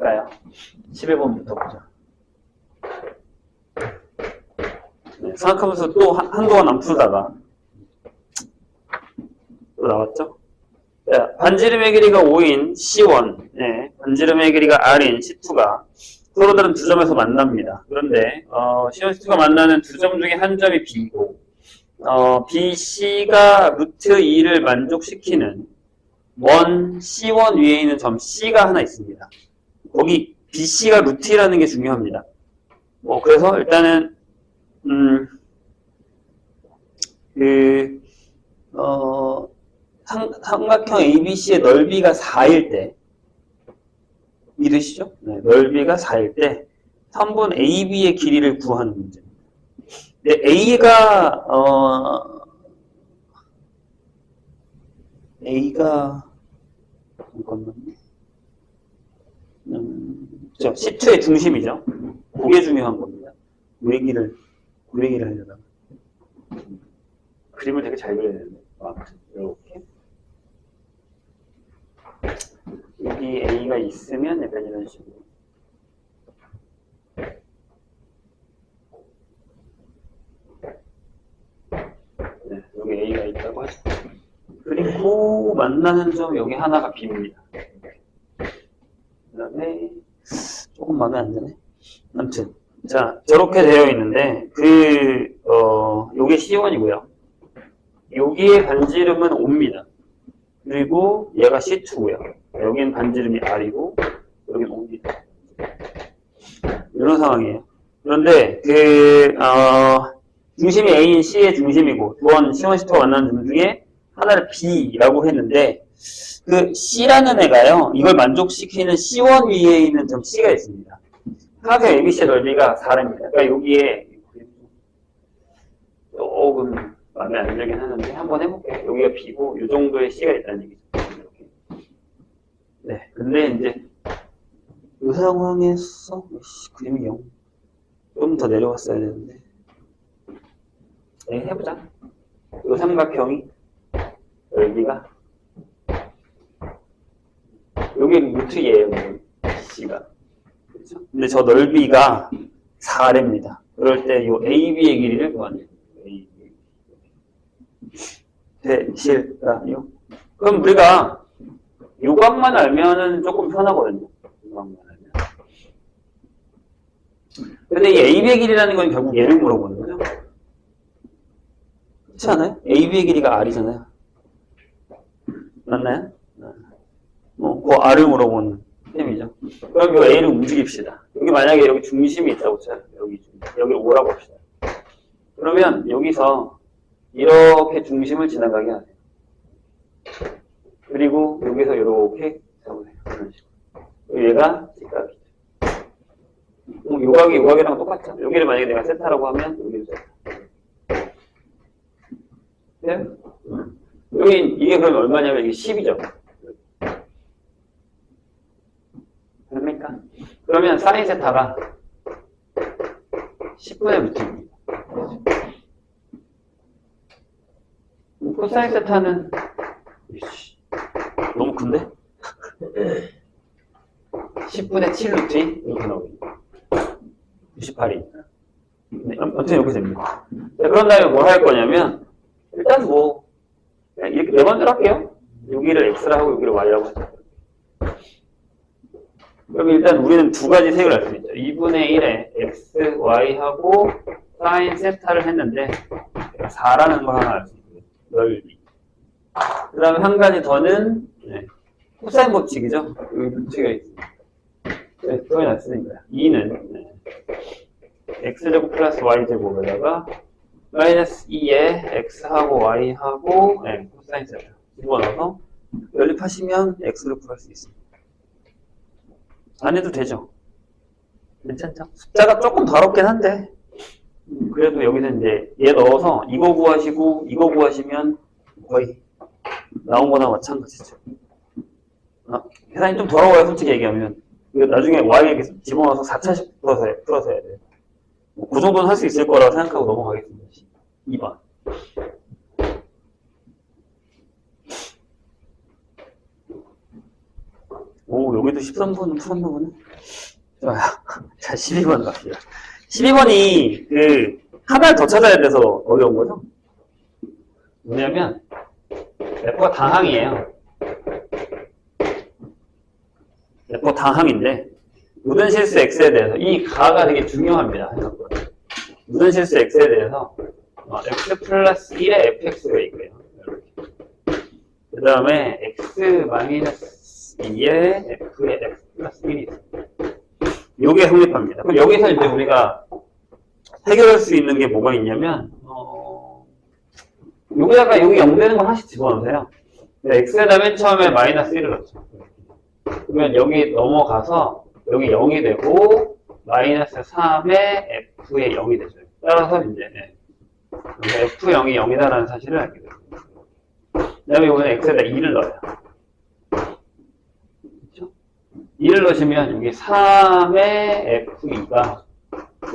볼까요? 11번부터 보자. 네, 생각하면서 또 한동안 안 풀다가 또 나왔죠? 자, 반지름의 길이가 5인 C1, 네, 반지름의 길이가 R인 C2가 서로 다른 두 점에서 만납니다. 그런데 C1, C2가 만나는 두 점 중에 한 점이 B고 BC가 루트 2를 만족시키는 원 C1 위에 있는 점 C가 하나 있습니다. 거기 BC가 루트 2라는 게 중요합니다. 그래서 일단은 삼각형 ABC의 넓이가 4일 때 믿으시죠? 네, 넓이가 4일 때 3분 AB의 길이를 구하는 문제입니다. 근데 잠깐만요. C2의 중심이죠. 그게 중요한 겁니다. 구리기를 하려다가 그림을 되게 잘 그려야 되는데 아무튼 이렇게 여기 A가 있으면 약간 이런 식으로 네, 여기 A가 있다고 하죠. 그리고 만나는 점 여기 하나가 B입니다. 그 다음에 조금 마음에 안 드네. 아무튼 자 저렇게 되어 있는데 요게 C1이고요. 여기에 반지름은 5입니다. 그리고 얘가 C2고요. 여긴 반지름이 R이고 여긴 5입니다. 이런 상황이에요. 그런데 중심이 A인 C의 중심이고 원 C1, C2가 만나는 점 중에 하나를 B라고 했는데 그 C라는 애가요. 이걸 만족시키는 C1 위에 있는 점 C가 있습니다. 사각형 ABC의 넓이가 4입니다. 그러니까 여기에 조금 마음에 안 들긴 하는데 한번 해볼게요. 여기가 B고 이 정도의 C가 있다는 얘기죠. 이렇게. 네, 근데 이제 이 상황에서 그림이 좀 더 내려왔어야 되는데 네, 해보자. 이 삼각형이 넓이가 여기 루트예요. C가. 그렇죠? 근데 저 넓이가 4래입니다. 그럴 때 이 AB의 길이를 구하는 되실까요? 그럼 우리가 요각만 알면은 조금 편하거든요. 요각만 알면. 근데 이 AB의 길이라는 건 결국 얘를 물어보는 거죠. 그렇지 않아요? AB의 길이가 R이잖아요. 맞나요? 그 R을 물어보는 셈이죠. 그럼 이 A를 움직입시다. 여기 만약에 여기 중심이 있다고 쳐요. 여기 오라고 합시다. 그러면 여기서 이렇게 중심을 지나가게 하세요. 그리고 여기서 이렇게 잡으세요. 이런 식으로. 얘가 직각이죠. 요각이랑 똑같죠. 여기를 만약에 내가 세타라고 하면 여기를 세타. 네? 여기 이게 그러면 얼마냐면 이게 10이죠. 됩니까? 그러면 사인 세타가 10분의 루트입니다. 코사인 세타는 너무 큰데? 10분의 7 루트 이렇게 나옵니다. 98이. 네, 아무튼 이렇게 됩니다. 자, 그런 다음에 뭘 할 거냐면 일단 이렇게 네 번째로 할게요. 여기를 X라 하고 여기를 Y라고 하죠. 그럼 일단 우리는 두 가지 색을 알 수 있죠. 2분의 1에 X, Y하고 사인 세타를 했는데 4라는 걸 하나 알 수 있고요. 넓이. 그 다음에 한 가지 더는 코사인 법칙이죠. 여기 루트가 있습니다. 네, 그걸 놨으니까요. 2는 X제곱 플러스 Y제곱에다가 마이너스 2에 X하고 Y하고 코사인 세타 집어넣어서 연립하시면 X를 구할 수 있습니다. 안 해도 되죠? 괜찮죠? 숫자가 조금 더럽긴 한데 그래도 여기서 이제 얘 넣어서 이거 구하시고 이거 구하시면 거의 나온 거나 마찬가지죠. 계산이 좀 더러워요, 솔직히 얘기하면. 이거 나중에 Y에 이렇게 집어넣어서 4차씩 풀어서 해야 돼요. 그 정도는 할 수 있을 거라고 생각하고 넘어가겠습니다. 2번. 오, 여기도 13번은 푸른 부분은? 좋아요. 자, 12번 갑시다. 12번이 하나를 더 찾아야 돼서 어려운 거죠? 뭐냐면, F가 다항이에요. F가 다항인데, 모든 실수 X에 대해서, 이 가가 되게 중요합니다. 모든 실수 X에 대해서, X 플러스 1의 fx가 있고요. 그 다음에 X 마이너스 2의 f의 X 플러스 1이 있습니다. 요게 성립합니다. 그럼 여기서 이제 우리가 해결할 수 있는 게 뭐가 있냐면, 여기다가 여기 0 되는 거 하나씩 집어넣으세요. x에다 맨 처음에 마이너스 1을 넣죠. 그러면 여기 넘어가서 여기 0이 되고 마이너스 3의 f의 0이 되죠. 따라서 이제 f0이 0이다라는 사실을 알게 됩니다. 그 다음에 이번에 x에다 2를 넣어요. 그렇죠? 2를 넣으시면 여기 3의 f2가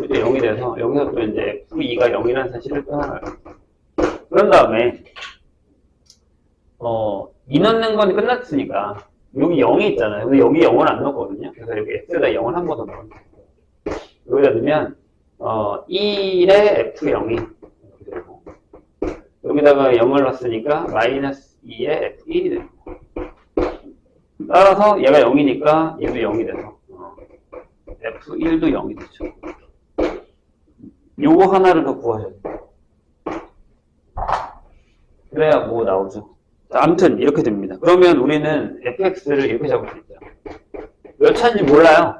이제 0이 돼서 여기서 또 이제 f2가 0이라는 사실을 또 하나 알게 됩니다. 그런 다음에 2 넣는 건 끝났으니까 여기 0이 있잖아요. 근데 여기 0을 안 넣었거든요. 그래서 여기 x에다 0을 한 번 더 넣어요. 여기다 넣으면 1의 f0이 되고 여기다가 0을 넣었으니까 마이너스 2의 f1이 됩니다. 따라서 얘가 0이니까 얘도 0이 돼서 f1도 0이 되죠. 요거 하나를 더 구하셔야 돼요. 그래야 뭐 나오죠. 아무튼 이렇게 됩니다. 그러면 우리는 fx를 이렇게 잡을 수 있죠. 몇 차인지 몰라요.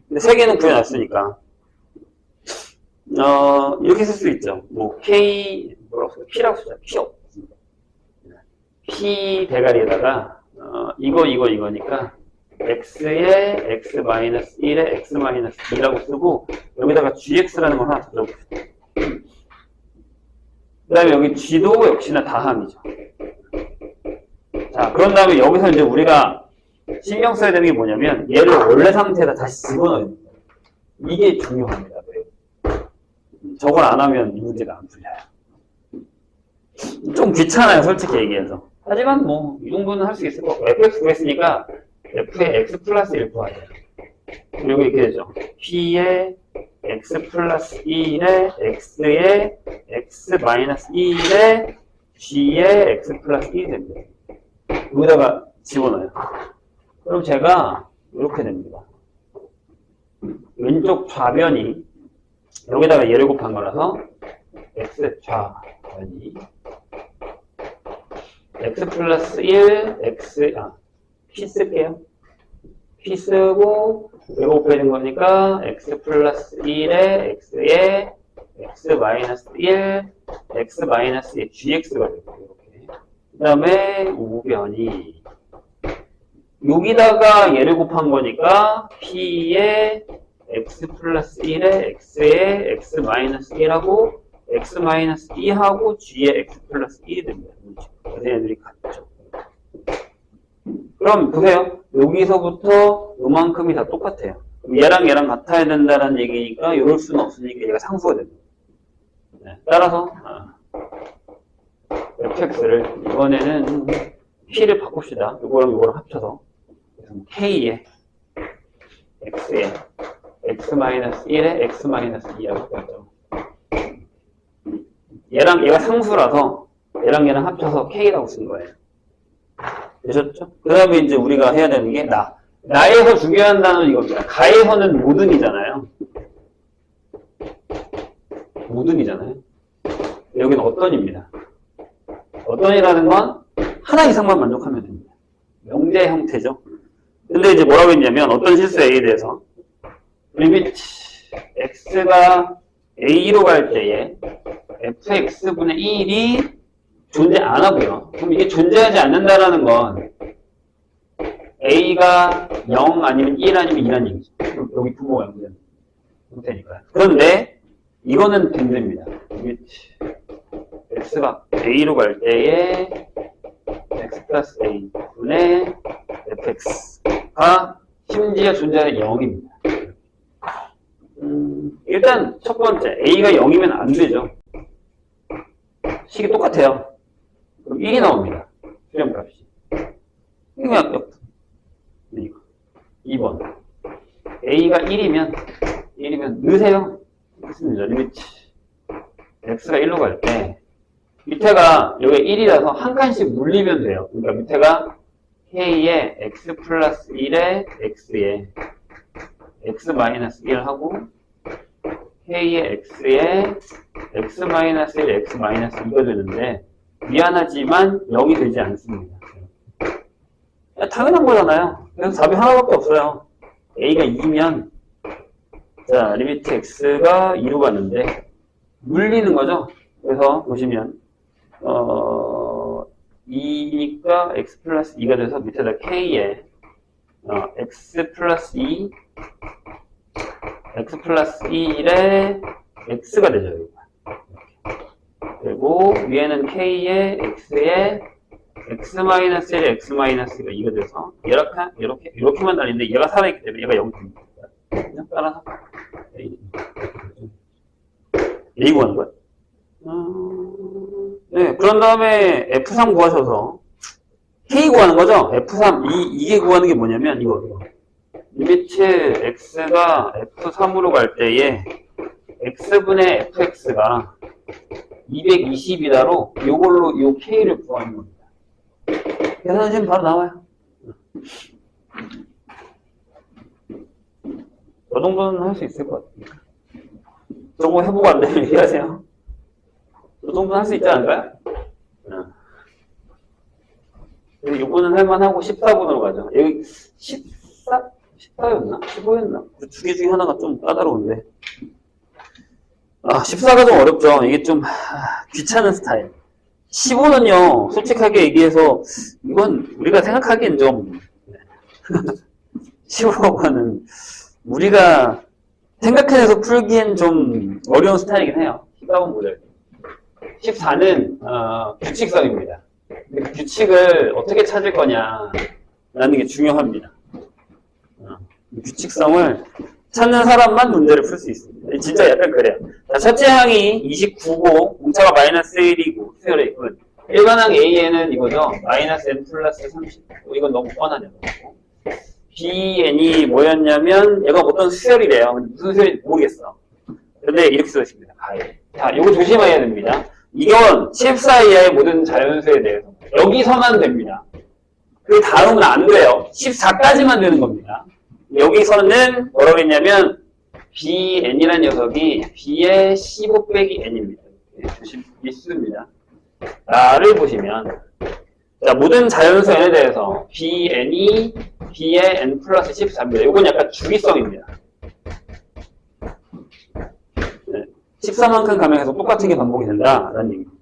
근데 세 개는 구해놨으니까 이렇게 쓸 수 있죠. 뭐 k 뭐라고 써요? p라고 쓰죠. p 없습니다. p 대가리에다가 이거니까 x에 x-1에 x-2라고 쓰고 여기다가 gx라는 걸 하나 더 적읍시다. 그 다음에 여기 g도 역시나 다항이죠. 자, 그런 다음에 여기서 이제 우리가 신경 써야 되는 게 뭐냐면 얘를 원래 상태에다 다시 집어넣어야 됩니다. 이게 중요합니다. 저걸 안 하면 이 문제가 안 풀려요. 좀 귀찮아요, 솔직히 얘기해서. 하지만 뭐 이 정도는 할 수 있을 것 같고 fx 구했으니까 f의 x 플러스 1 구하자. 그리고 이렇게 되죠. p의 x 플러스 1에 x의 x 마이너스 1에 g의 x 플러스 1이 됩니다. 여기다가 집어넣어요. 그럼 제가 이렇게 됩니다. 왼쪽 좌변이 여기다가 얘를 곱한 거라서 x 좌변이 x 플러스 1 p 쓸게요. p 쓰고 이거 곱해진 거니까 x 플러스 1에 x에 x 마이너스 1 x 마이너스 1 gx가 되고 이렇게. 그 다음에 우변이 여기다가 얘를 곱한 거니까 p에 x 플러스 1에 x에 x 마이너스 1하고 x 마이너스 2하고 g에 x 플러스 1이 됩니다. 얘네들이 같죠. 그럼 보세요. 여기서부터 요만큼이 다 똑같아요. 얘랑 얘랑 같아야 된다는 얘기니까 이럴 수는 없으니까 얘가 상수가 됩니다. 네, 따라서 fx를 이번에는 p를 바꿉시다. 요거랑 요거랑 합쳐서 k에 x에 x-1에 x-2라고 되죠. 얘랑 얘가 상수라서 얘랑 얘랑 합쳐서 k라고 쓴 거예요. 되셨죠? 그 다음에 이제 우리가 해야 되는 게 나에서 중요한 단어는 이겁니다. 가에서는 모든이잖아요. 모든이잖아요. 여기는 어떤입니다. 어떤이라는 건 하나 이상만 만족하면 됩니다. 명제 형태죠. 근데 이제 뭐라고 했냐면 어떤 실수 A에 대해서 리미트 x가 A로 갈 때에 fx분의 1이 존재 안 하고요. 그럼 이게 존재하지 않는다라는 건 A가 0 아니면 1 아니면 2라는 얘기죠. 여기 부모가 0되는 형태니까요. 그런데 이거는 된답니다. x가 A로 갈 때에 x 플러스 A 분의 fx가 심지어 존재하는 0입니다. 일단 첫 번째 A가 0이면 안 되죠. 식이 똑같아요. 그럼 1이 나옵니다. 수렴값이. 이거 2번. a가 1이면 넣으세요. 있습니다. 리미트 x가 1로 갈 때 밑에가 여기 1이라서 한 칸씩 물리면 돼요. 그러니까 밑에가 k에 x 플러스 1에 x에 x 마이너스 1 하고 k의 x에 x 마이너스 1, x 마이너스 2가 되는데 미안하지만 0이 되지 않습니다. 당연한 거잖아요. 그래서 답이 하나밖에 없어요. a가 2면 자 리미트 x가 2로 갔는데 물리는 거죠. 그래서 보시면 2니까 x 플러스 2가 돼서 밑에다 k에 x 플러스 2 x 플러스 1에 x가 되죠. 그리고 위에는 k에 x에 x 마이너스 1에 x 마이너스 2가 돼서 이렇게만 달리는데 얘가 살아있기 때문에 얘가 0이 됩니다. 그냥 따라서 A 구하는 거야. 네, 그런 다음에 F3 구하셔서 K 구하는 거죠. F3 이게 구하는 게 뭐냐면 이거 리미트 x가 F3으로 갈 때에 x분의 fx가 220이다로 요걸로 요 K를 구하는 겁니다. 계산하시면 바로 나와요. 저 정도는 할 수 있을 것 같아요. 저거 해보고 안 되면 얘기하세요. 저 정도는 할 수 있지 않을까요? 요거는 할만하고 14번으로 가죠. 여기 14였나? 15였나? 두 개 중에 하나가 좀 까다로운데. 14가 좀 어렵죠. 이게 좀 귀찮은 스타일. 15는요, 솔직하게 얘기해서 이건 우리가 생각하기엔 좀 15번은 우리가 생각해내서 풀기엔 좀 어려운 스타일이긴 해요. 14번 모델. 14는 규칙성입니다. 근데 그 규칙을 어떻게 찾을 거냐라는 게 중요합니다. 규칙성을 찾는 사람만 문제를 풀 수 있습니다. 진짜 약간 그래요. 자, 첫째 항이 29고 공차가 마이너스 1이고 수열에 있고 일반항 A에는 이거죠. 마이너스 n 플러스 30. 이건 너무 뻔하네요. BN이 뭐였냐면 얘가 어떤 수열이래요. 무슨 수열인지 모르겠어. 근데 이렇게 써 있습니다. 자, 이거 조심해야 됩니다. 이건 14 이하의 모든 자연수에 대해서 여기서만 됩니다. 그 다음은 안 돼요. 14까지만 되는 겁니다. 여기서는 뭐라고 했냐면 BN이라는 녀석이 B의 15 빼기 N입니다. 조심 있습니다. 나를 보시면 자, 모든 자연수 N에 대해서 BN이 B의 N 플러스 14입니다. 이건 약간 주기성입니다. 14만큼 가면 계속 똑같은 게 반복이 된다라는 얘기입니다.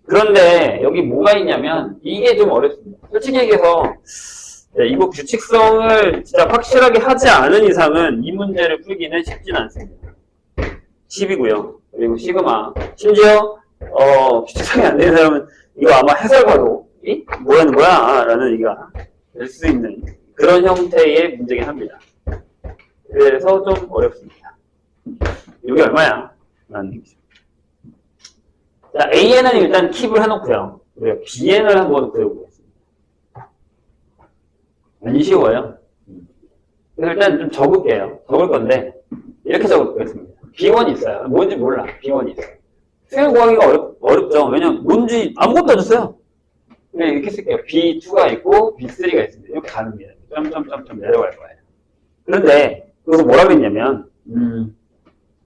그런데 여기 뭐가 있냐면 이게 좀 어렵습니다. 솔직히 얘기해서 이거 규칙성을 진짜 확실하게 하지 않은 이상은 이 문제를 풀기는 쉽진 않습니다. 10이고요. 그리고 시그마. 심지어 규칙성이 안 되는 사람은 이거 아마 해설가도 뭐라는 거야? 라는 얘기가 될 수 있는 그런 형태의 문제긴 합니다. 그래서 좀 어렵습니다. 이게 얼마야? 라는 얘기죠. 자, AN은 일단 킵을 해놓고요. 우리가 BN을 한번 그려보겠습니다. 안 쉬워요. 그래서 일단 좀 적을게요. 적을 건데, 이렇게 적어보겠습니다. B1이 있어요. 뭔지 몰라. B1이 있어요. 수열 구하기가 어렵죠. 왜냐면 뭔지 아무것도 안 줬어요. 그냥 이렇게 쓸게요. B2가 있고, B3가 있습니다. 이렇게 가는니다. 점점점점 내려갈 거예요. 그런데, 여기서 뭐라고 했냐면,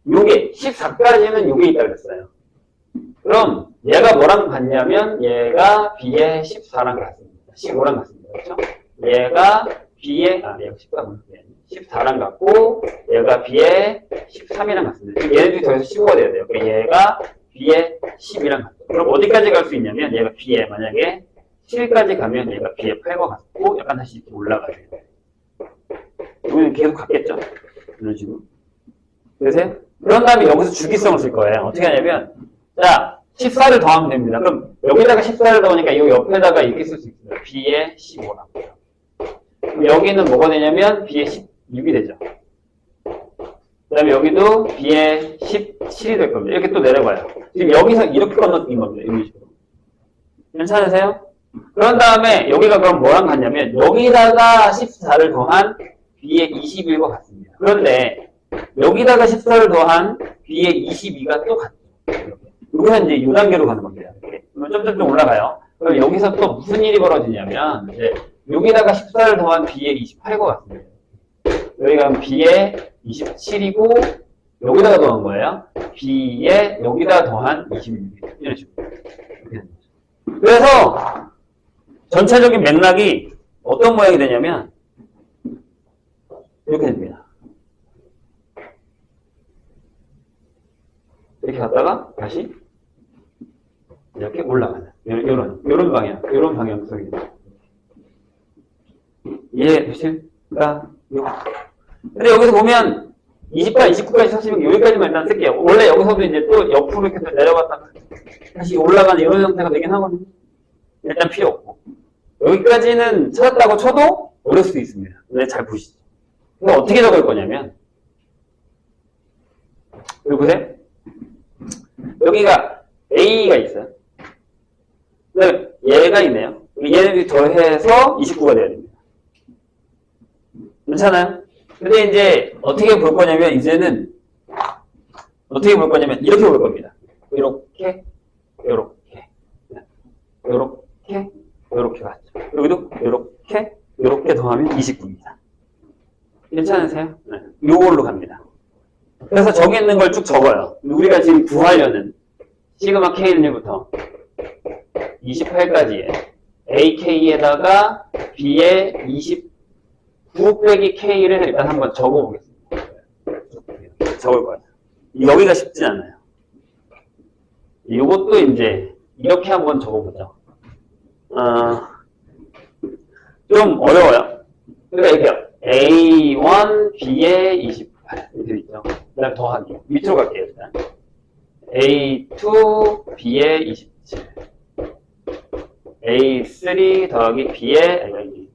요게 14까지는 요게 있다고 그랬어요. 그럼 얘가 뭐랑 같냐면 얘가 B의 14랑 같습니다. 15랑 같습니다. 그렇죠? 얘가 B의 얘가 14랑 같고 얘가 B의 13이랑 같습니다. 얘네들이 더해서 15가 돼야 돼요. 그럼 얘가 B의 10이랑 같고 그럼 어디까지 갈 수 있냐면 얘가 B의 만약에 7까지 가면 얘가 B의 8과 같고 약간 다시 이렇게 올라가야 돼요. 여기는 계속 같겠죠? 이런 식으로. 그래서 그런 다음에 여기서 주기성을 쓸 거예요. 어떻게 하냐면, 자, 14를 더하면 됩니다. 그럼 여기다가 14를 더하니까 이 옆에다가 이렇게 쓸 수 있습니다. B의 15라고요. 그럼 여기는 뭐가 되냐면 B의 16이 되죠. 그 다음에 여기도 B의 17이 될 겁니다. 이렇게 또 내려가요. 지금 여기서 이렇게 건너뛴 겁니다. 이런 식으로. 괜찮으세요? 그런 다음에 여기가 그럼 뭐랑 같냐면 여기다가 14를 더한 B의 21과 같습니다. 그런데 여기다가 14를 더한 B의 22가 또 같죠. 여기서 이제 이 단계로 가는 겁니다. 이렇게. 그러면 점점점 올라가요. 그럼 여기서 또 무슨 일이 벌어지냐면 이제 여기다가 14를 더한 B의 28과 같습니다. 여기가 B의 27이고 여기다가 더한 거예요. B에 여기다 더한 26이에요. 이런 식으로. 그래서 전체적인 맥락이 어떤 모양이 되냐면 이렇게 됩니다. 이렇게 갔다가 다시 이렇게 올라가는 요런 방향 속입니다. 이해되실까요? 근데 여기서 보면 28, 29까지 사시면 여기까지만 일단 쓸게요. 원래 여기서도 이제 또 옆으로 이렇게 내려갔다가 다시 올라가는 이런 형태가 되긴 하거든요. 일단 필요 없고. 여기까지는 찾았다고 쳐도 어려울 수도 있습니다. 근데 잘 보시죠. 이거 어떻게 적을 거냐면, 여기 보세요. 여기가 A가 있어요. 그다음에 얘가 있네요. 얘를 더해서 29가 돼야 됩니다. 괜찮아요? 근데 이제 어떻게 볼 거냐면 이제는 어떻게 볼 거냐면 이렇게 볼 겁니다. 이렇게 갔죠. 여기도 이렇게 더하면 29입니다. 괜찮으세요? 네. 요걸로 갑니다. 그래서 저기 있는 걸 쭉 적어요. 우리가 지금 구하려는 시그마 K는부터 28까지의 AK에다가 B의 29 빼기 K를 일단 한번 적어보겠습니다. 적을 거예요. 여기가 쉽지 않아요. 이것도 이제 이렇게 한번 적어보죠. 좀 어려워요. 그러니까 이렇게요. A1 B의 28 이렇게 있죠. 그 다음에 더하기 밑으로 갈게요. 일단 A2 B의 27 A3 더하기 B의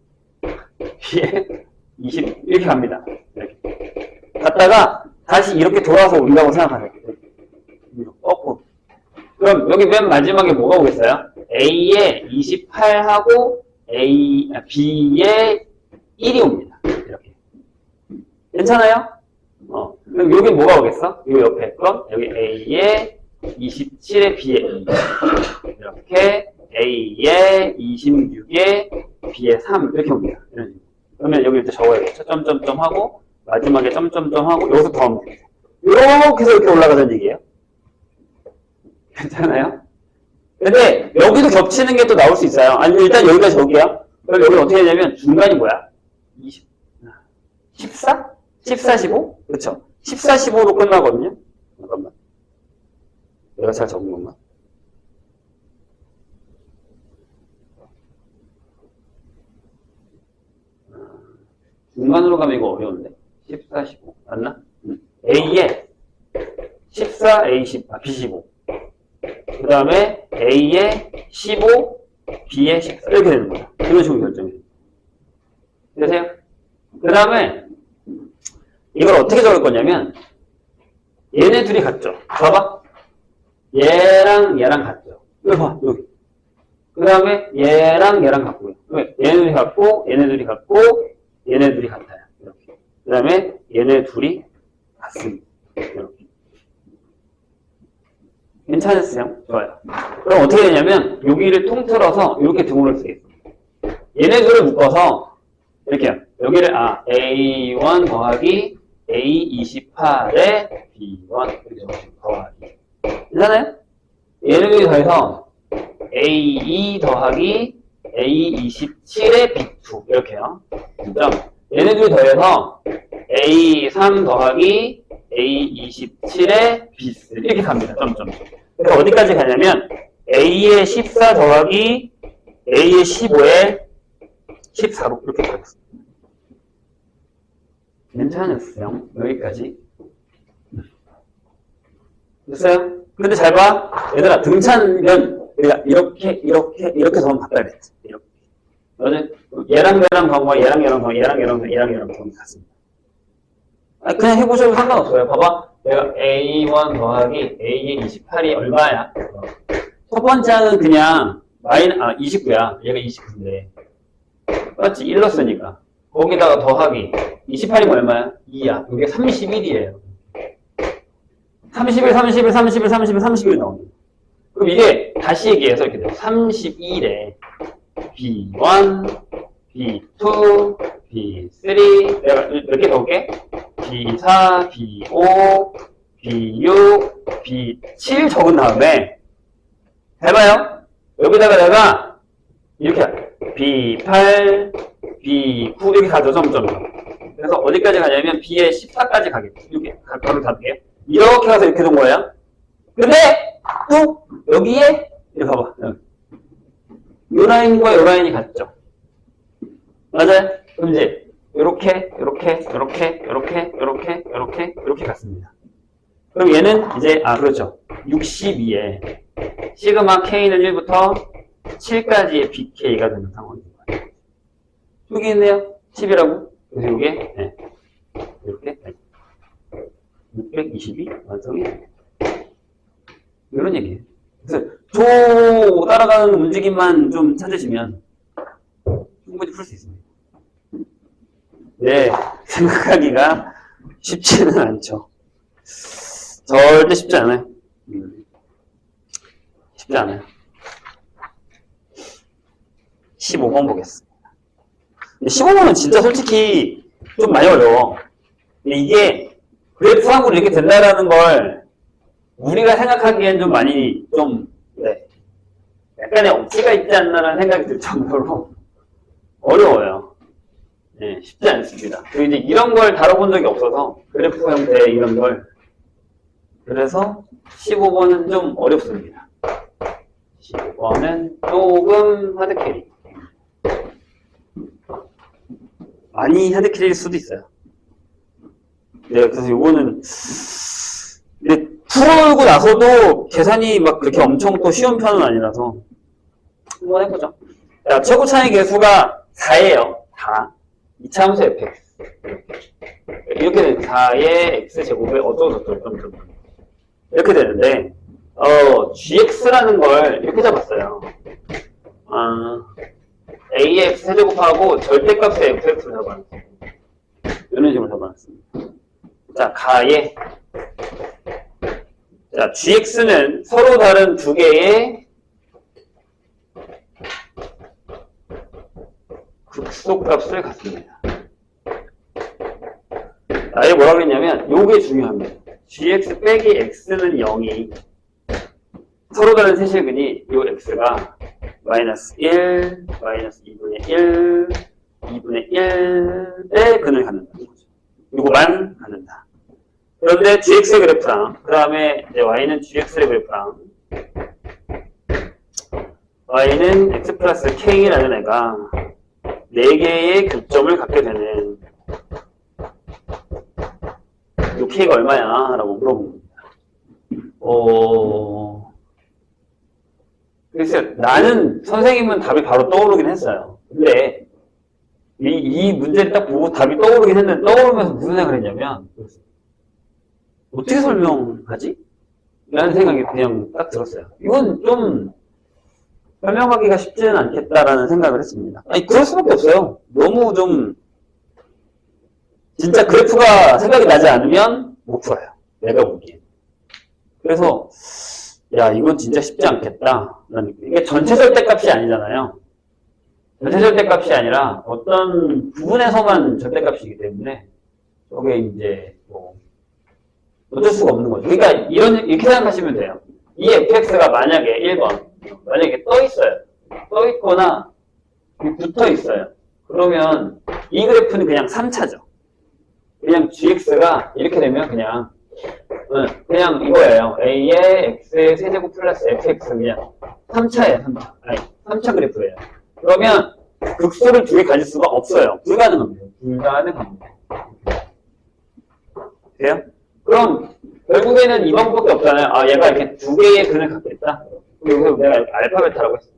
20 이렇게 갑니다. 이렇게 갔다가 다시 이렇게 돌아서 온다고 생각하세요. 그럼 여기 맨 마지막에 뭐가 오겠어요? A에 28하고 B에 1이 옵니다. 이렇게. 괜찮아요? 그럼 여기 뭐가 오겠어? 이 옆에 거 여기 A에 27에 B에 2 이렇게 A에 26에 B에 3 이렇게 옵니다. 그러면 여기 이렇게 적어야겠죠. 점점점 하고 마지막에 점점점 하고 여기서 더하면 됩니다. 이렇게 해서 이렇게 올라가자는 얘기예요. 괜찮아요? 근데 여기도 겹치는 게 또 나올 수 있어요. 아니 일단 여기가 저기야. 그럼 여기 어떻게 되냐면 중간이 뭐야? 20, 14? 14, 15? 그쵸? 14, 15로 끝나거든요. 잠깐만. 내가 잘 적은 건가? 중간으로 가면 이거 어려운데. 14, 15. 맞나? A에 14, A 10, B 15. 그 다음에 A에 15, B에 14. 이렇게 되는 거야. 이런 식으로 결정해요. 되세요? 그 다음에 이걸 어떻게 적을 거냐면 얘네 둘이 같죠? 봐봐. 얘랑 같죠? 여기 봐. 여기. 그 다음에 얘랑 같고요. 얘네 둘이 같고 얘네 둘이 같고 얘네 둘이 같아요. 이렇게. 그 다음에 얘네 둘이 같습니다. 이렇게. 괜찮으세요? 좋아요. 그럼 어떻게 되냐면 여기를 통틀어서 이렇게 등호를 쓰겠습니다. 얘네 둘을 묶어서 이렇게요. 여기를 A1 더하기 A28에 B1 이렇게 더하기. 괜찮아요? 얘네 둘이 더해서 A2 더하기 A27에 B2 이렇게요. 점. 얘네 둘이 더해서 A3 더하기 A27에 B3 이렇게 갑니다. 점점. 그래서 어디까지 가냐면 A의 14 더하기 A의 15에 14로 이렇게 가겠습니다. 괜찮았어요? 여기까지. 됐어요? 근데 잘 봐. 얘들아, 등차면 이렇게 더하면 바꿔야 됐지. 이렇게. 얘랑 더하고 얘랑 더하면 같습니다. 그냥 해보셔도 상관없어요. 봐봐. 내가 A1 더하기 A의 28이 얼마야? 첫 번째 항은 그냥 29야. 얘가 29인데. 맞지? 1 넣었으니까. 거기다가 더하기 28이면 얼마야? 2야. 이게 31이에요. 31, 31, 31, 31, 31 나옵니다. 그럼 이게 다시 얘기해서 이렇게 돼요. 31에 B1, B2, B3 내가 몇 개 넣을게? B4, B5, B6, B7 적은 다음에 해봐요. 여기다가 내가 이렇게 할게요. B8, B9 이렇게 가죠. 점점. 그래서 어디까지 가냐면 B에 14까지 가겠죠. 이렇게 가로 잡을게요. 이렇게 가서 이렇게 된 거예요. 근데 또 여기에 이렇게 봐봐. 요 라인과 요 라인이 같죠. 맞아요? 그럼 이제 요렇게 갔습니다. 그럼 얘는 이제 그렇죠. 62에 시그마 K는 1부터 7까지의 BK가 되는 상황입니다. 여기 있네요. 10이라고. 그래서 이게 네. 이렇게 622 완성이 이런 얘기예요. 그래서 조 따라가는 움직임만 좀 찾으시면 충분히 풀 수 있습니다. 네, 생각하기가 쉽지는 않죠. 절대 쉽지 않아요. 쉽지 않아요. 15번 보겠습니다. 15번은 진짜 솔직히 좀 많이 어려워. 이게 그래프상으로 이렇게 된다라는 걸 우리가 생각하기엔 좀 많이 네. 약간의 억지가 있지 않나라는 생각이 들 정도로 어려워요. 네, 쉽지 않습니다. 그리고 이제 이런 걸 다뤄본 적이 없어서 그래프 형태 이런 걸 그래서 15번은 좀 어렵습니다. 15번은 조금 하드캐리. 많이 하드캐리일 수도 있어요. 네, 그래서 요거는 근데 풀고 나서도 계산이 막 그렇게 엄청 또 쉬운 편은 아니라서 한번 해보죠. 자, 최고 차이 계수가 4예요. 4. 이차함수 fx. 이렇게 되는 4의 x제곱에 어쩌고저쩌고 이렇게 되는데 gx라는 걸 이렇게 잡았어요. a의 x 세제곱하고 절대값의 fx를 잡아놨어요. 이런 식으로 잡아놨습니다. 자, 가에 자, gx는 서로 다른 두 개의 극소값을 갖습니다. 이게 뭐라고 그랬냐면 요게 중요합니다. gx 빼기 x는 0이 서로 다른 세실근이 요 x가 마이너스 1, 마이너스 2분의 1, 2분의 1의 근을 갖는다는 거죠. 요거만 갖는다. 그런데 gx의 그래프랑 그 다음에 이제 y는 gx의 그래프랑 y는 x 플러스 k라는 애가 4개의 교점을 갖게 되는 요 k가 얼마야? 라고 물어봅니다. 글쎄요, 나는 선생님은 답이 바로 떠오르긴 했어요. 근데 이 문제를 딱 보고 답이 떠오르긴 했는데 떠오르면서 무슨 생각을 했냐면 어떻게 설명하지? 라는 생각이 그냥 딱 들었어요. 이건 좀 설명하기가 쉽지는 않겠다라는 생각을 했습니다. 아니, 그럴 수밖에 없어요. 너무 좀 진짜 그래프가 생각이 나지 않으면 못 풀어요. 내가 보기엔. 그래서 야, 이건 진짜 쉽지 않겠다. 이게 전체 절대값이 아니잖아요. 전체 절대값이 아니라 어떤 부분에서만 절대값이기 때문에 저게 이제 뭐 어쩔 수가 없는 거죠. 그러니까 이렇게 생각하시면 돼요. 이 fx가 만약에 1번 만약에 떠 있어요. 떠 있거나 붙어 있어요. 그러면 이 그래프는 그냥 3차죠. 그냥 gx가 이렇게 되면 그냥 이거예요. a의 x의 세제곱 플러스 fx 그냥 3차예요. 3차. 아니, 3차 그래프예요. 그러면 극수를 두 개 가질 수가 없어요. 불가능합니다. 불가능합니다. 돼요? 그럼 결국에는 이 방법밖에 없잖아요. 얘가 이렇게 두 개의 근을 갖겠다. 여기서 내가 알파 베타라고 했어요.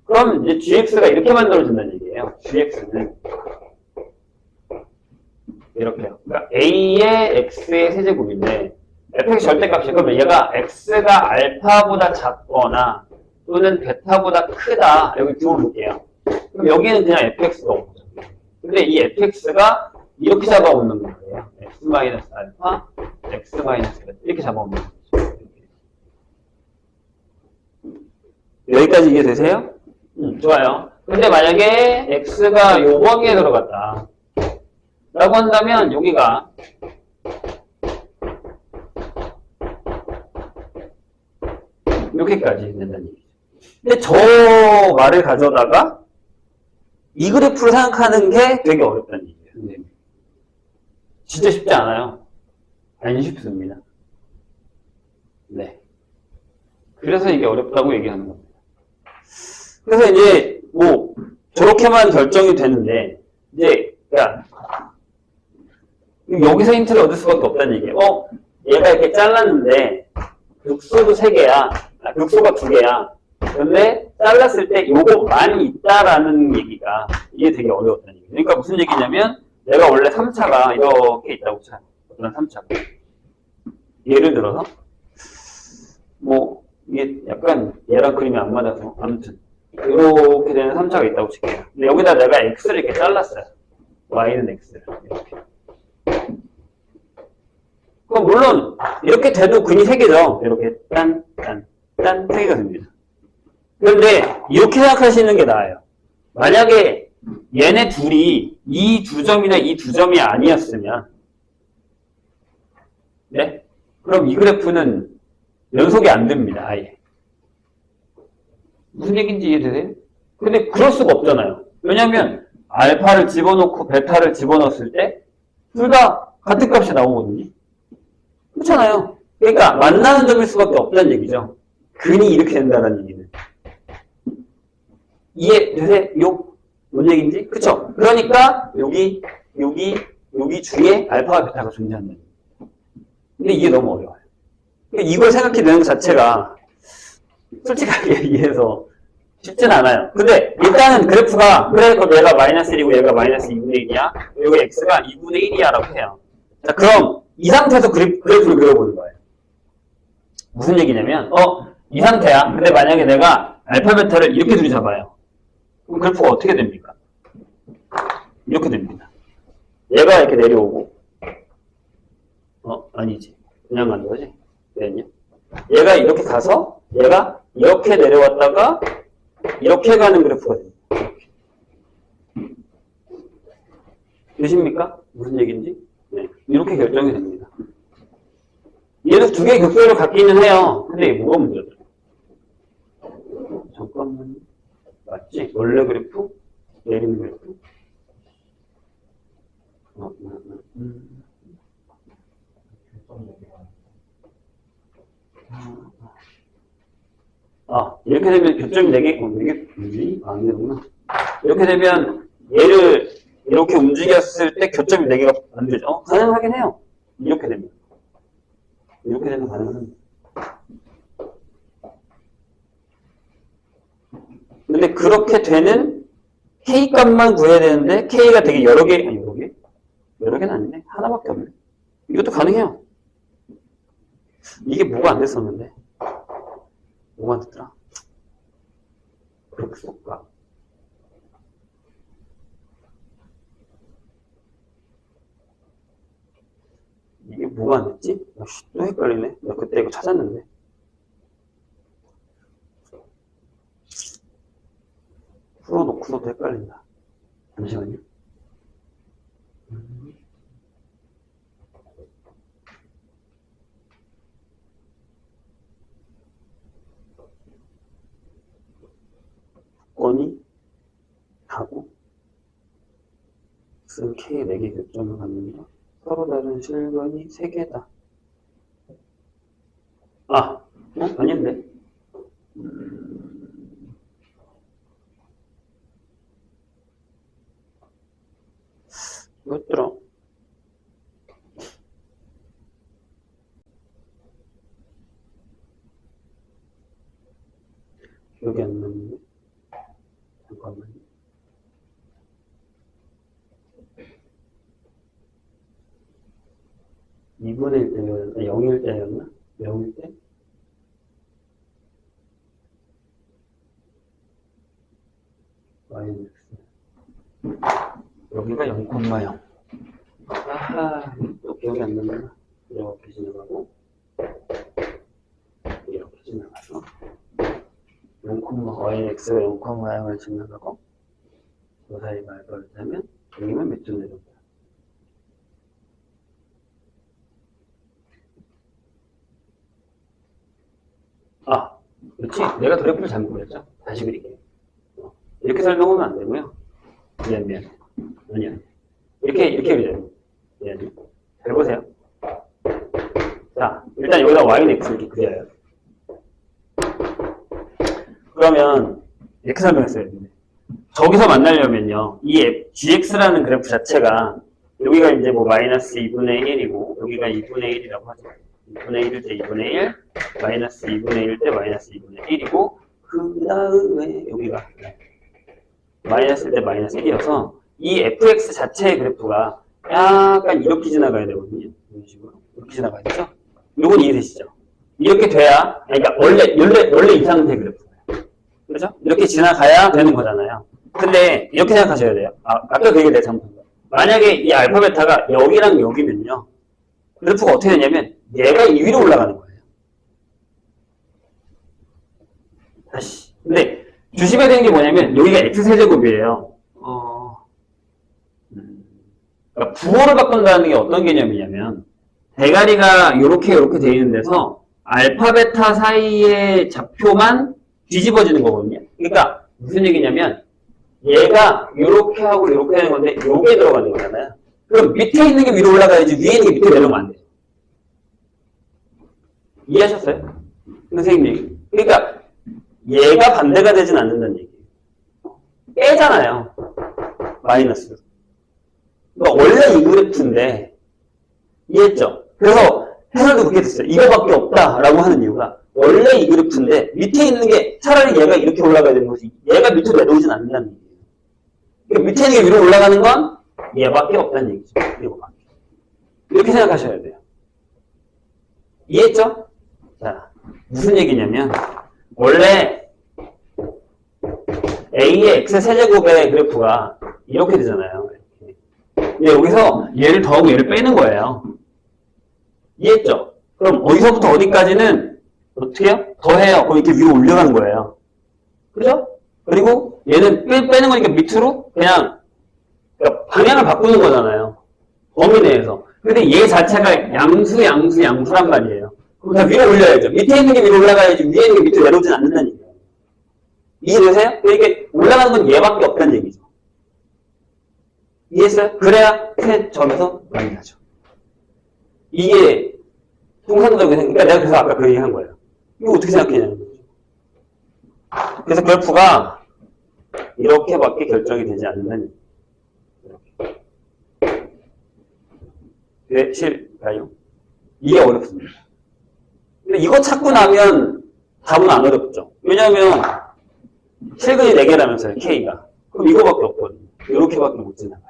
그럼 이제 gx가 이렇게 만들어진다는 얘기예요. gx는 이렇게요. 그러니까 a의 x의 세제곱인데 fx 절대값이 그러면 얘가 x가 알파보다 작거나 또는 베타보다 크다. 여기 두어볼게요. 그럼 여기는 그냥 fx가 없죠. 근데 이 fx가 이렇게 잡아오는 거예요. x 마이너스 알파, x 마이너스 베타 이렇게 잡아오는 거죠. 여기까지 이해되세요? 좋아요. 근데 만약에 x가 요 범위에 들어갔다 라고 한다면 여기가 이렇게까지 된다는 얘기죠. 근데 저 말을 가져다가 이 그래프를 생각하는 게 되게 어렵다는 얘기예요, 선생님. 진짜 쉽지 않아요. 안 쉽습니다. 네. 그래서 이게 어렵다고 얘기하는 겁니다. 그래서 이제 뭐 저렇게만 결정이 되는데 이제 야 여기서 힌트를 얻을 수밖에 없다는 얘기예요. 얘가 이렇게 잘랐는데 극소도 3개야. 극소가 2개야. 그런데 잘랐을 때 요것만이 있다라는 얘기가 이게 되게 어려웠다는 얘기예요. 그러니까 무슨 얘기냐면 내가 원래 3차가 이렇게 있다고 쳐. 어떤 3차가. 예를 들어서 뭐 이게 약간 얘랑 그림이 안 맞아서 아무튼 이렇게 되는 3차가 있다고 칠게요. 근데 여기다 내가 x를 이렇게 잘랐어요. y는 x를 이렇게. 그럼 물론 이렇게 돼도 근이 3개죠. 이렇게 딴 3개가 됩니다. 그런데 이렇게 생각하시는 게 나아요. 만약에 얘네 둘이 이 두 점이나 이 두 점이 아니었으면 네? 그럼 이 그래프는 연속이 안 됩니다. 아예. 무슨 얘기인지 이해되세요? 근데 그럴 수가 없잖아요. 왜냐면 알파를 집어넣고 베타를 집어넣었을 때 둘 다 같은 값이 나오거든요. 그렇잖아요. 그러니까 만나는 점일 수밖에 없다는 얘기죠. 근이 이렇게 된다는 얘기는. 이해되세요? 뭔 얘기인지? 그쵸? 그러니까 여기 중에 알파와 베타가 존재한다는 얘기예요. 근데 이게 너무 어려워요. 그러니까 이걸 생각해내는 것 자체가 솔직하게 얘기해서 쉽진 않아요. 근데 일단은 그래프가 그래 그럼 얘가 마이너스 1이고 얘가 마이너스 2분의 1이야. 여기 x가 2분의 1이야 라고 해요. 자 그럼 이 상태에서 그래프를 그려보는 거예요. 무슨 얘기냐면 이 상태야. 근데 만약에 내가 알파 베타를 이렇게 둘이 잡아요. 그럼 그래프가 어떻게 됩니까? 이렇게 됩니다. 얘가 이렇게 내려오고 아니지. 그냥 가는 거지. 왜냐? 얘가 이렇게 가서 얘가 이렇게 내려왔다가 이렇게 가는 그래프가 됩니다. 되십니까? 무슨 얘기인지? 네. 이렇게 결정이 됩니다. 얘도 2개의 극소를 갖기는 해요. 근데 이게 뭐가 문제죠? 잠깐만요. 맞지? 원래 그래프? 내리는 그래프? 이렇게 되면 교점이 4개, 이게 뭐지? 안 되구나. 이렇게 되면 얘를 이렇게 움직였을 때 교점이 4개가 안 되죠? 가능하긴 해요. 이렇게 되면. 이렇게 되면 가능합니다. 근데 그렇게 되는 K 값만 구해야 되는데 K가 되게 여러 개, 아니 여러 개는 아닌데 하나밖에 없네. 이것도 가능해요. 이게 뭐가 안 됐었는데 뭐가 안 됐더라? 그렇게 쏠까? 이게 뭐가 안 됐지? 또 헷갈리네. 나 그때 이거 찾았는데. 풀어놓고서도 헷갈린다. 잠시만요. 건이 하고 X는 K의 4개 교점을 갖는다. 서로 다른 실근이 3개다. 아닌데. 뭐였더라? 기억이 안 나는데. 잠깐만요. (2분의 1) 때였나? 0일 때였나? 0일 때? y는 x 여기가 0,0. 아하, 또 기억이 안 나나? 이렇게 지나가고, 이렇게 지나가서, yx가 0,0을 지나가고, 그 사이 말벌을 타면, 여기만 몇 점 내려온다. 아, 그렇지. 내가 그래프를 잘못 그렸죠? 다시 그릴게요. 이렇게 설명하면 안 되고요. 미안. 아니야. 이렇게 그려요. 미안. 잘 보세요. 자, 일단 여기다 y는 x 이렇게 그려요. 그러면, 이렇게 설명했어야 되는데. 저기서 만나려면요, 이 gx라는 그래프 자체가, 여기가 이제 뭐 마이너스 2분의 1이고, 여기가 2분의 1이라고 하죠. 2분의 1일 때 2분의 1, 마이너스 2분의 1일 때 마이너스 2분의 1이고, 그 다음에 여기가 마이너스일 때 마이너스 1이어서, 이 fx 자체의 그래프가 약간 이렇게 지나가야 되거든요. 이런 식으로. 이렇게 지나가야 되죠? 요건 이해되시죠? 이렇게 돼야, 그러니까 원래 이 상태 그래프예요. 그렇죠? 이렇게 지나가야 되는 거잖아요. 근데 이렇게 생각하셔야 돼요. 아까 그 얘기 내가 잘못한 거예요. 만약에 이 알파 베타가 여기랑 여기면요. 그래프가 어떻게 되냐면 얘가 이 위로 올라가는 거예요. 다시. 근데 조심해야 되는 게 뭐냐면 여기가 x세제곱이에요. 그러니까 부호를 바꾼다는 게 어떤 개념이냐면 대가리가 이렇게 되어 있는 데서 알파 베타 사이의 좌표만 뒤집어지는 거거든요. 그러니까 무슨 얘기냐면 얘가 이렇게 하고 이렇게 하는 건데 여기에 들어가는 거잖아요. 그럼 밑에 있는 게 위로 올라가야지 위에 있는 게 밑에 내려오면 안 돼요. 이해하셨어요? 선생님 얘기. 그러니까 얘가 반대가 되진 않는다는 얘기예요. 빼잖아요. 마이너스. 그러니까 원래 이 그래프인데 이해했죠? 그래서 해설도 그렇게 됐어요. 이거밖에 없다라고 하는 이유가 원래 이 그래프인데 밑에 있는 게 차라리 얘가 이렇게 올라가야 되는 거지 얘가 밑으로 내려오진 않는다는 얘기예요. 그러니까 밑에 있는 게 위로 올라가는 건 얘밖에 없다는 얘기죠. 이거밖에. 이렇게 생각하셔야 돼요. 이해했죠? 자, 무슨 얘기냐면 원래 A의 X 세제곱의 그래프가 이렇게 되잖아요. 이렇게. 근데 여기서 얘를 더하고 얘를 빼는 거예요. 이해했죠? 그럼 어디서부터 어디까지는 어떻게 해요? 더해요. 그럼 이렇게 위로 올려가는 거예요. 그죠? 그리고 얘는 빼는 거니까 밑으로 그냥 그러니까 방향을 바꾸는 거잖아요. 범위 내에서. 근데 얘 자체가 양수란 말이에요. 그럼 다 위로 올려야죠. 밑에 있는 게 위로 올라가야지 위에 있는 게 밑으로 내려오진 않는다는 얘기예요. 이해되세요? 그러니까 올라가는 건 얘밖에 없다는 얘기죠. 이해했어요? 그래야 세 점에서 많이 나죠. 이게 통상적인 그러니까 내가 그래서 아까 그 얘기 한 거예요. 이거 어떻게 생각했냐는 거죠. 그래서 그래프가 이렇게밖에 결정이 되지 않는다는 얘기예요. 왜 실까요? 이게 어렵습니다. 근데 이거 찾고 나면 답은 안 어렵죠. 왜냐면 실근이 4개라면서요, K가. 그럼 이거밖에 없거든요. 이렇게밖에 못 지나가요.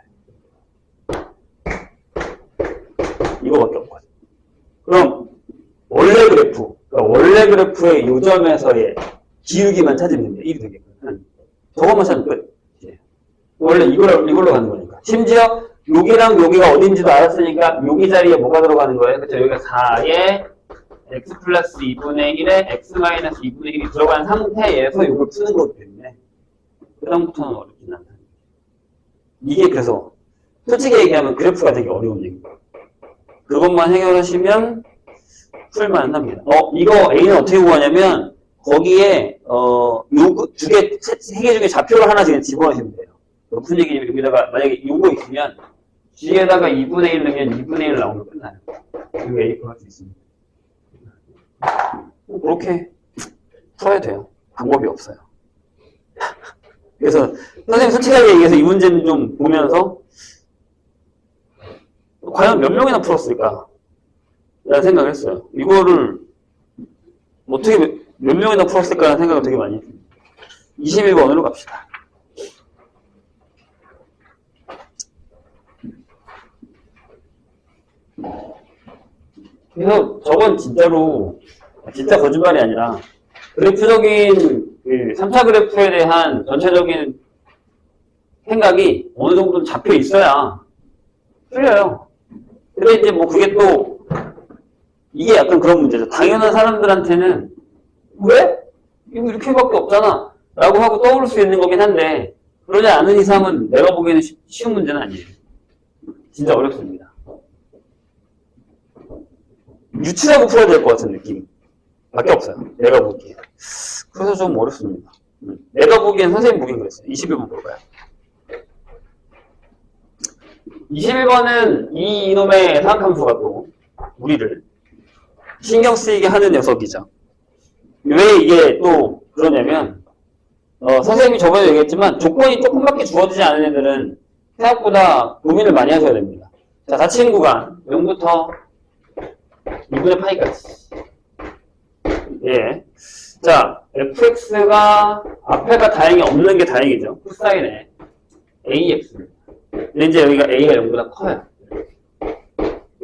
이거밖에 없거든요. 그럼 원래 그래프, 그러니까 원래 그래프의 요점에서의 기울기만 찾으면 됩니다. 이게 되겠거든요. 저것만 찾으면 끝. 원래 이걸로 가는 거니까. 심지어 여기랑 여기가 어딘지도 알았으니까 여기 자리에 뭐가 들어가는 거예요? 그쵸? 여기가 4에 x 플러스 2분의 1에 x 마이너스 2분의 1이 들어간 상태에서 이걸 푸는 거기 때문에 그다음부터는 어렵진 않다. 이게 그래서 솔직히 얘기하면 그래프가 되게 어려운 얘기예요. 그것만 해결하시면 풀만 합니다. 이거 A는 어떻게 구하냐면 거기에 요거 세 개 중에 좌표를 하나 지금 집어넣으시면 돼요. 무슨 얘기냐면 여기다가 만약에 요거 있으면 G에다가 2분의 1 넣으면 2분의 1 나오면 끝나요. 이거 A 구할 수 있습니다. 그렇게 풀어야 돼요. 방법이 없어요. 그래서 선생님 솔직하게 얘기해서 이 문제는 좀 보면서 과연 몇 명이나 풀었을까? 라는 생각을 했어요. 이거를 어떻게 몇 명이나 풀었을까라는 생각을 되게 많이 했습니다. 21번으로 갑시다. 그래서 저건 진짜로 진짜 거짓말이 아니라 그래프적인 그 3차 그래프에 대한 전체적인 생각이 어느 정도 잡혀 있어야 풀려요. 근데 이제 뭐 그게 또 이게 약간 그런 문제죠. 당연한 사람들한테는 왜? 이거 이렇게밖에 없잖아 라고 하고 떠오를 수 있는 거긴 한데 그러지 않은 이상은 내가 보기에는 쉬운 문제는 아니에요. 진짜 어렵습니다. 유치라고 풀어야 될 것 같은 느낌 밖에 없어요. 내가 보기에. 그래서 좀 어렵습니다. 내가 보기엔 선생님 보기엔 그랬어요. 21번 볼까요? 21번은 이놈의 사각함수가 또 우리를 신경 쓰이게 하는 녀석이죠. 왜 이게 또 그러냐면 선생님이 저번에 얘기했지만 조건이 조금밖에 주어지지 않은 애들은 생각보다 고민을 많이 하셔야 됩니다. 자, 닫힌 구간 0부터 2분의 파이까지. 예. 자, fx가 앞에가 다행히 없는 게 다행이죠. 코사인에 ax. 근데 이제 여기가 a가 0보다 커요.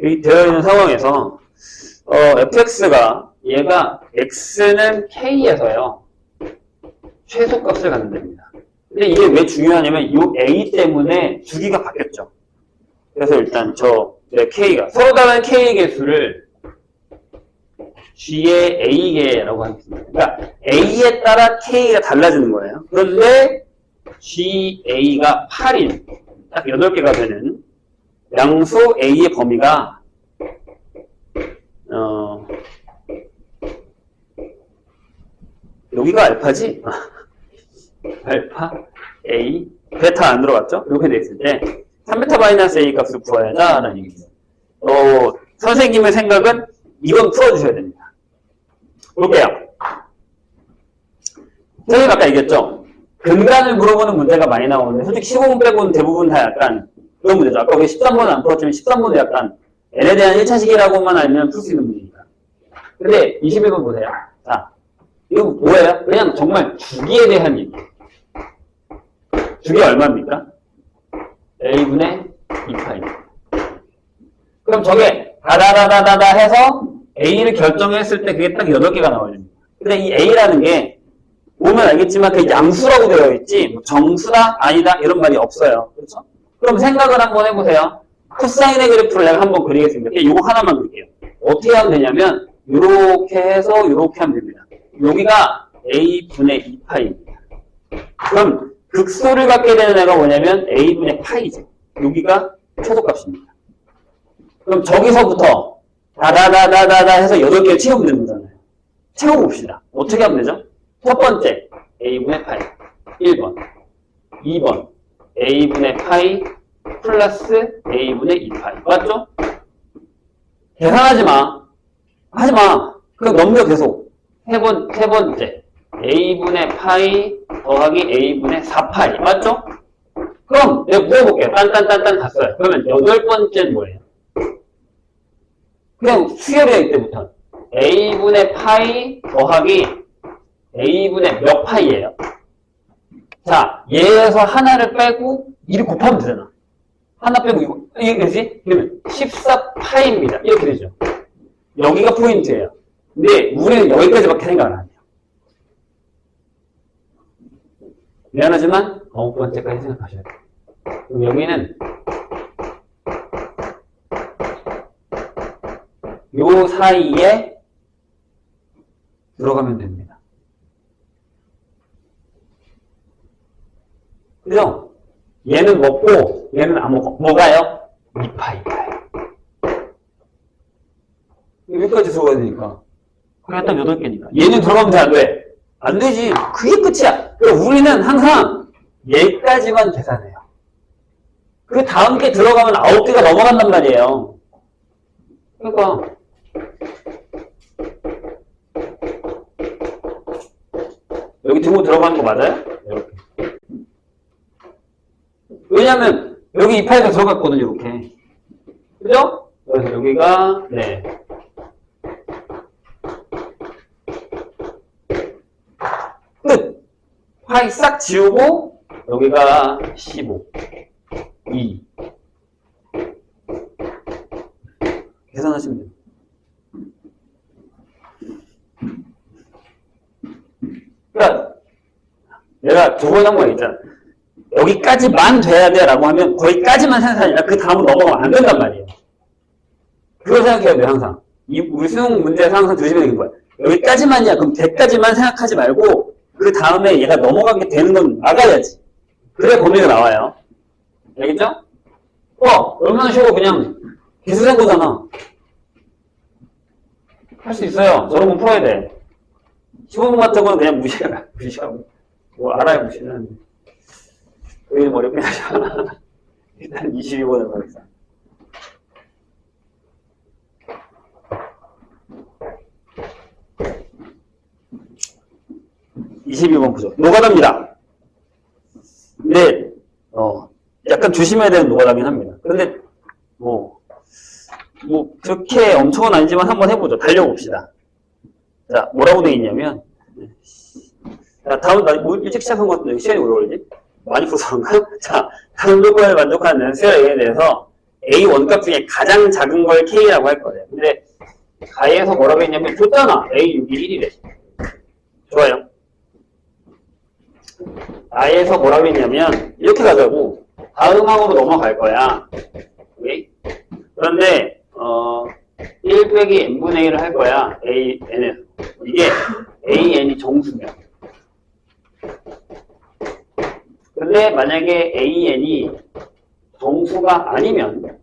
여기 되어 있는 상황에서 fx가 얘가 x는 k에서요 최소값을 갖는 됩니다. 근데 이게 왜 중요하냐면 이 a 때문에 주기가 바뀌었죠. 그래서 일단 k가 서로 다른 k의 개수를 g의 a개라고 하겠습니다. 그러니까 a에 따라 k가 달라지는 거예요. 그런데 ga가 8인 딱 8개가 되는 양수 a의 범위가 여기가 알파지? 알파, A, 베타 안 들어갔죠? 이렇게 돼 있을 때 3베타 마이너스 A 값을 구해야 한다는 얘기죠. 선생님의 생각은 이건 풀어주셔야 됩니다. 볼게요. 선생님 아까 얘기했죠? 근간을 물어보는 문제가 많이 나오는데 솔직히 15분 빼고는 대부분 다 약간 그런 문제죠. 아까 왜 13번은 안 풀었지만 13번은 약간 n에 대한 1차식이라고만 알면 풀 수 있는 문제입니다. 근데 21번 보세요. 자, 이거 뭐예요? 그냥 정말 주기에 대한 얘기. 주기 얼마입니까? a분의 2파입니다. 그럼 저게 다다다다다다 해서 a를 결정했을 때 그게 딱 8개가 나와야 됩니다. 근데 이 a라는 게 보면 알겠지만 그 양수라고 되어 있지 뭐 정수다 아니다 이런 말이 없어요. 그렇죠? 그럼 생각을 한번 해보세요. 코사인의 그래프를 내가 한번 그리겠습니다. 이거 하나만 그릴게요. 어떻게 하면 되냐면 이렇게 해서 이렇게 하면 됩니다. 여기가 a분의 2파입니다. 그럼 극소를 갖게 되는 애가 뭐냐면 a분의 파이죠. 여기가 최소값입니다. 그럼 저기서부터 다다다다다다 해서 8개를 채우면 되는 거잖아요. 채워봅시다. 어떻게 하면 되죠? 첫 번째 a분의 파이 1번 2번 a분의 파이 플러스 a분의 2파이 맞죠? 계산하지 마. 하지 마. 그럼 넘겨 계속. 세 번째 a분의 파이 더하기 a분의 4파이 맞죠? 그럼 내가 물어볼게요. 딴딴딴딴 갔어요. 그러면 8번째는 뭐예요? 그냥 수열이야 이때부터 a분의 파이 더하기 a분의 몇 파이예요? 자, 얘에서 하나를 빼고 2를 곱하면 되잖아. 하나 빼고 이게 되지? 그러면 14파이입니다. 이렇게 되죠. 여기가 포인트예요. 근데 우리는 여기까지밖에 생각을 안 해요. 미안하지만 9번째까지 생각하셔야 돼요. 그럼 여기는 요 사이에 들어가면 됩니다. 그죠? 얘는 먹고 얘는 안 먹고 뭐가요? 2파이가요. 여기까지 들어가야 되니까 그게 딱 8개니까 얘는 들어가면 돼 안 돼? 안 되지. 그게 끝이야. 그러니까 우리는 항상 얘까지만 계산해요. 그 다음 게 들어가면 9개가 넘어간단 말이에요. 그러니까 여기 등호 들어가는 거 맞아요? 이렇게. 왜냐면 여기 2파이가 들어갔거든요. 이렇게. 그죠? 그래서 여기가 네. 끝! 파이 싹 지우고 여기가 15 2 계산하시면 돼요. 그러니까 내가 저번에 한 번 있잖아. 여기까지만 돼야 돼 라고 하면 거기까지만 생각하지 아니라 그 다음으로 넘어가면 안 된단 말이에요. 그걸 생각해야 돼요, 항상. 우리 수능 문제에서 항상 조심해야 되는 거예요. 여기까지만이야. 그럼 100까지만 생각하지 말고 그 다음에 얘가 넘어가게 되는 건 막아야지. 그래 범위가 나와요. 알겠죠? 얼마나 쉬워. 그냥 기술한 거잖아. 할 수 있어요. 저런 건 풀어야 돼. 15분 같은 건 그냥 무시하고. 뭐 알아야 무시는 하는데. 왜 어렵게 하죠? 일단 22번을 가겠습니다. 22번 보죠. 노가다입니다. 근데, 약간 조심해야 되는 노가다긴 합니다. 근데, 그렇게 엄청은 아니지만 한번 해보죠. 달려봅시다. 자, 뭐라고 되어 있냐면, 자, 다음, 일찍 시작한 것 같은데, 시간이 오래 걸리지? 많이 풀어서 그런가? 자, 다음 조건에 만족하는 수열 A에 대해서 A 원값 중에 가장 작은 걸 K라고 할 거예요. 근데, 가에서 뭐라고 했냐면, 줬잖아. A 6이 1이래. 좋아요. I에서 뭐라고 했냐면, 이렇게 가자고. 다음항으로 넘어갈 거야. 오케이? 그런데, 1 빼기 n분의 1을 할 거야. AN에서. 이게 AN이 정수면. 근데 만약에 AN이 정수가 아니면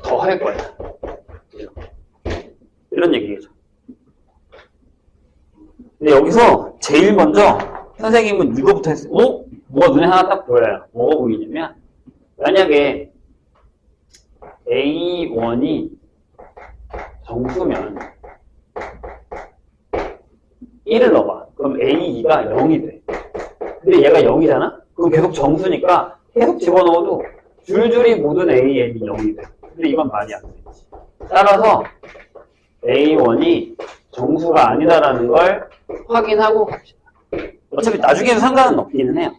더 할 거야. 이런 얘기겠죠. 근데 여기서 제일 먼저 선생님은 이거부터 했어요. 뭐가 눈에 하나 딱 보여요. 뭐가 보이냐면 만약에 A1이 정수면 1을 넣어봐. 그럼 A2가 0이 돼. 근데 얘가 0이잖아? 그럼 계속 정수니까 계속 집어넣어도 줄줄이 모든 AN이 0이 돼. 근데 이건 말이 안 되지. 따라서 A1이 정수가 아니다라는 걸 확인하고 갑시다. 어차피 나중에는 상관은 없기는 해요.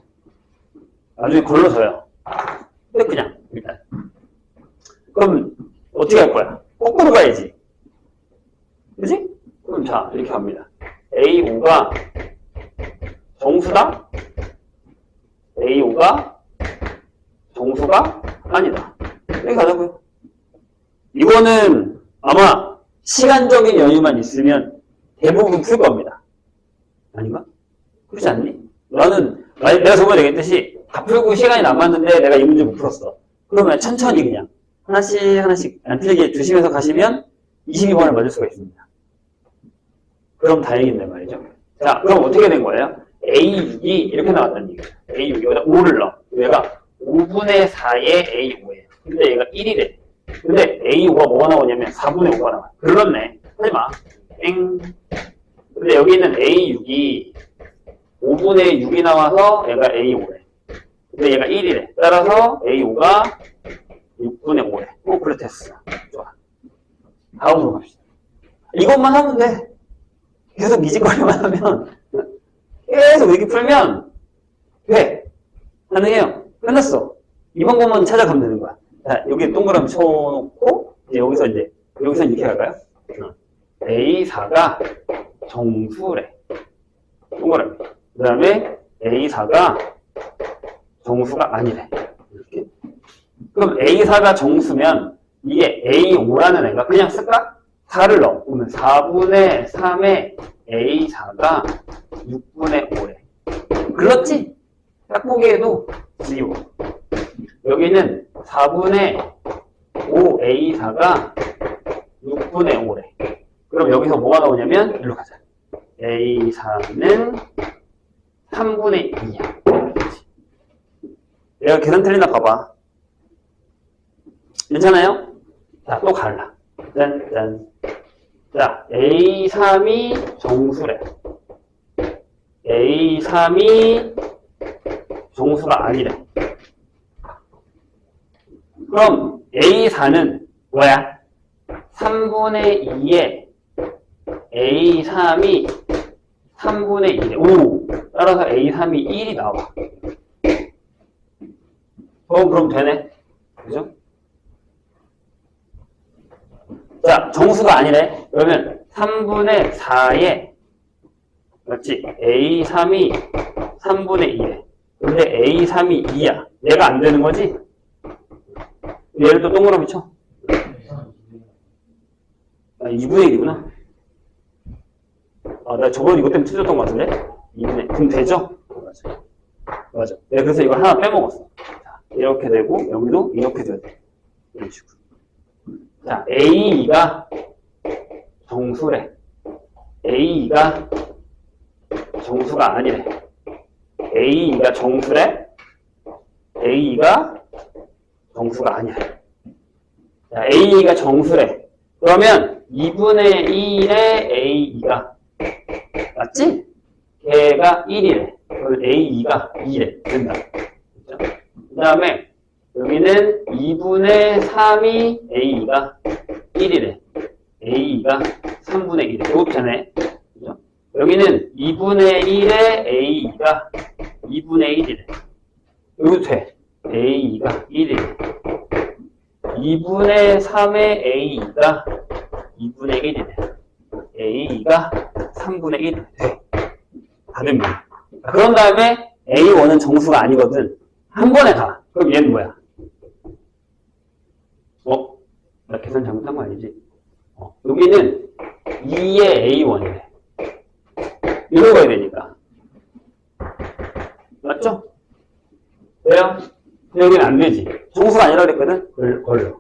나중에 걸러져요. 근데 그냥 일단. 그럼 어떻게 할 거야? 거꾸로 가야지. 그지? 그럼 자, 이렇게 갑니다. A5가 정수다? A5가 정수가 아니다. 이렇게 가자고요. 이거는 아마 시간적인 여유만 있으면 대부분 풀 겁니다. 아닌가? 그렇지 않니? 내가 저번에 얘기했듯이 다 풀고 시간이 남았는데 내가 이 문제 못 풀었어. 그러면 천천히 그냥 하나씩 안 틀리게 조심해서 가시면 22번을 맞을 수가 있습니다. 그럼 다행인데 말이죠. 자, 그럼 어떻게 된 거예요? A6이 이렇게 나왔다는 얘기죠. A6이 여기다 5를 넣어. 얘가 5분의 4의 A5예요. 근데 얘가 1이래. 근데 A5가 뭐가 나오냐면 4분의 5가 나와요. 그렇네. 하지마. 땡. 근데 여기 있는 A6이 5분의 6이 나와서 얘가 A5래. 근데 얘가 1이래. 따라서 A5가 6분의 5래. 그렇댔어. 좋아. 다음으로 갑시다. 이것만 하면 돼. 계속 미직거리만 하면, 계속 얘기 풀면, 돼. 가능해요. 끝났어. 이번 것만 찾아가면 되는 거야. 자, 여기 동그라미 쳐놓고, 여기서 이렇게 갈까요? A4가 정수래. 동그라미. 그 다음에 A4가 정수가 아니래. 이렇게. 그럼 A4가 정수면 이게 A5라는 애가 그냥 쓸까? 4를 넣어. 그러면 4분의 3의 A4가 6분의 5래. 글렀지? 딱 보기에도 지워. 여기는 4분의 5 A4가 6분의 5래. 그럼 여기서 뭐가 나오냐면 일로 가자. A4는 3분의 2야. 내가 계산 틀리나 봐봐. 괜찮아요? 자, 또 갈라. 짠. 자, A3이 정수래. A3이 정수가 아니래. 그럼 A4는 뭐야? 3분의 2에 A3이 3분의 1에. 오! 따라서 A3이 1이 나와. 그럼 되네. 그죠? 자, 정수가 아니래. 그러면 3분의 4에, 맞지? A3이 3분의 1에. 근데 A3이 2야. 얘가 안 되는 거지? 얘를 또 동그라미 쳐. 아, 2분의 1이구나. 아, 나 저번에 이것 때문에 틀렸던 것 같은데? 2분의, 그럼 되죠? 맞아. 맞아. 내가 그래서 이걸 하나 빼먹었어. 자, 이렇게 되고, 여기도 이렇게 돼야 돼. 이런 식으로. 자, A2가 정수래. A2가 정수가 아니래. A2가 정수래. A2가 정수가 아니야. 자, A2가 정수래. 그러면 2분의 1의 A2가 맞지? 걔가 1이래. 그럼 A2가 2래. 된다. 그 다음에 여기는 2분의 3이 A2가 1이래. A2가 3분의 1이래. 이거 되네. 그죠? 여기는 2분의 1의 A2가 2분의 1이래. 이것도 돼. A2가 1이래. 2분의 3의 A2가 2분의 1이래. A2가 3분의 1이래. 돼. 다 됩니다. 그런 다음에 A1은 정수가 아니거든. 한 번에 가. 그럼 얘는 뭐야? 나 계산 잘못한 거 아니지? 여기는 2의 A1이래. 이러고 가야 되니까. 맞죠? 왜요? 여기는 안 되지. 정수가 아니라 그랬거든? 걸려.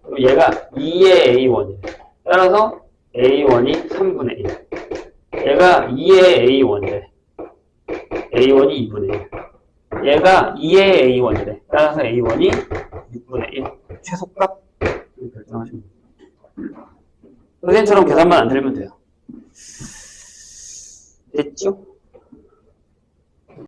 그럼 얘가 2의 A1이래. 따라서 A1이 3분의 1. 얘가 2의 A1이래. A1이 2분의 1. 얘가 2의 A1이래. 따라서 A1이 6분의 1. 최소값 결정하시면 돼요. 선생님처럼 계산만 안 들으면 돼요. 됐죠?